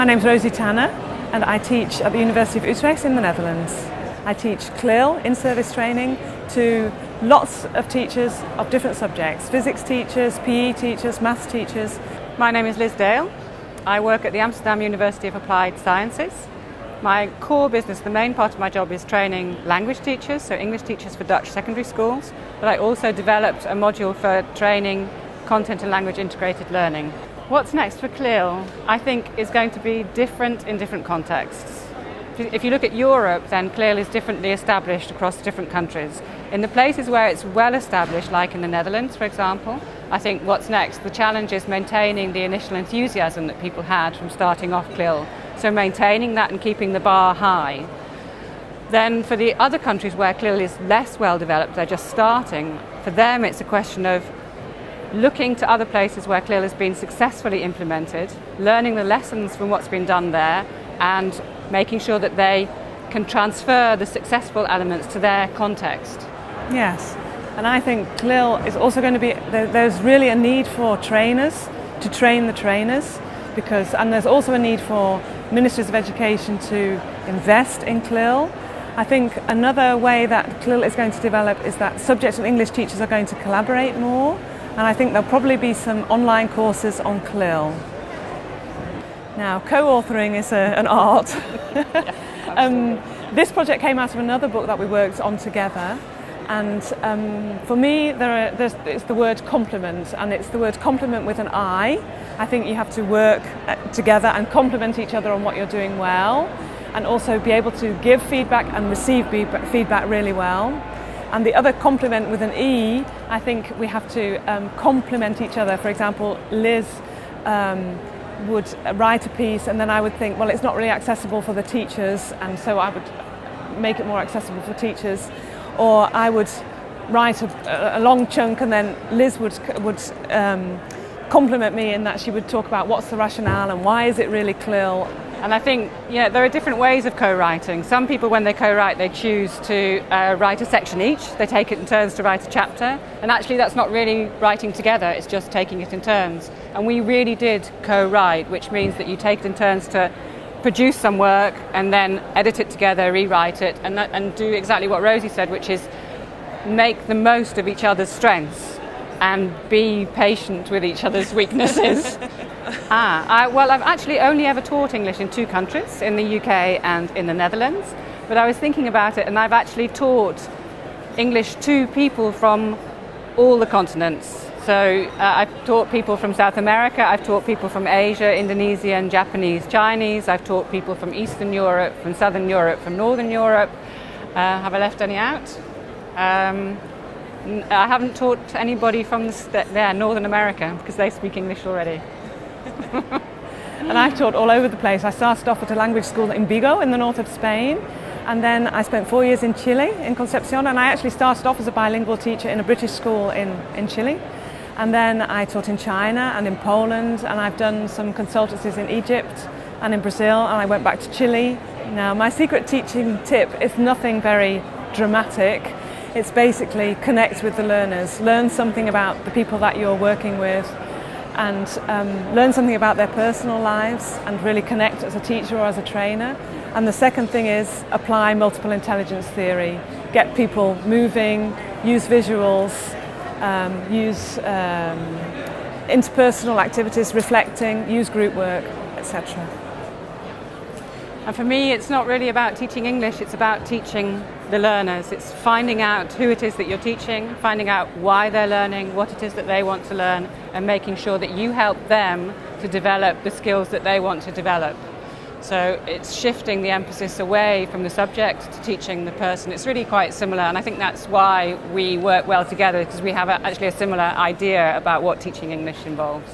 My name's Rosie and I teach at the University of Utrecht in the Netherlands. I teach CLIL, in-service training, to lots of teachers of different subjects. Physics teachers, PE teachers, maths teachers. My name is Liz Dale. I work at the Amsterdam University of Applied Sciences. My core business, the main part of my job, is training language teachers, so English teachers for Dutch secondary schools, but I also developed a module for training content and language integrated learning. What's next for CLIL, I think, is going to be different in different contexts. If you look at Europe, then CLIL is differently established across different countries. In the places where it's well established, like in the Netherlands, for example, I think what's next, the challenge is maintaining the initial enthusiasm that people had from starting off CLIL. So maintaining that and keeping the bar high. Then for the other countries where CLIL is less well developed, they're just starting, for them it's a question of looking to other places where CLIL has been successfully implemented, learning the lessons from what's been done there, and making sure that they can transfer the successful elements to their context. Yes, and I think CLIL is also going to be, there's really a need for trainers to train the trainers, and there's also a need for ministries of education to invest in CLIL. I think another way that CLIL is going to develop is that subject and English teachers are going to collaborate more, and I think there'll probably be some online courses on CLIL. Now, co-authoring is an art. This project came out of another book that we worked on together, and for me it's the word complement, and it's the word complement with an I. I think you have to work together and complement each other on what you're doing well, and also be able to give feedback and receive feedback really well. And the other complement with an E, I think we have to complement each other. For example, Liz would write a piece, and then I would think, well, it's not really accessible for the teachers, and so I would make it more accessible for teachers. Or I would write a long chunk, and then Liz would compliment me in that she would talk about what's the rationale and why is it really CLIL. And I think there are different ways of co-writing. Some people, when they co-write, they choose to write a section each. They take it in turns to write a chapter. And actually that's not really writing together, it's just taking it in turns. And we really did co-write, which means that you take it in turns to produce some work and then edit it together, rewrite it, and do exactly what Rosie said, which is make the most of each other's strengths and be patient with each other's weaknesses. Well, I've actually only ever taught English in two countries, in the UK and in the Netherlands, but I was thinking about it, and I've actually taught English to people from all the continents. So I've taught people from South America, I've taught people from Asia, Indonesian, Japanese, Chinese, I've taught people from Eastern Europe, from Southern Europe, from Northern Europe. Have I left any out? I haven't taught anybody from Northern America, because they speak English already. And I've taught all over the place. I started off at a language school in Vigo in the north of Spain, and then I spent 4 years in Chile, in Concepcion, and I actually started off as a bilingual teacher in a British school in Chile. And then I taught in China and in Poland, and I've done some consultancies in Egypt and in Brazil, and I went back to Chile. Now, my secret teaching tip is nothing very dramatic. It's basically connect with the learners, learn something about the people that you're working with, and learn something about their personal lives and really connect as a teacher or as a trainer. And the second thing is apply multiple intelligence theory, get people moving, use visuals, use interpersonal activities, reflecting, use group work, etc. And for me, it's not really about teaching English, it's about teaching the learners. It's finding out who it is that you're teaching, finding out why they're learning, what it is that they want to learn, and making sure that you help them to develop the skills that they want to develop. So it's shifting the emphasis away from the subject to teaching the person. It's really quite similar, and I think that's why we work well together, because we have actually a similar idea about what teaching English involves.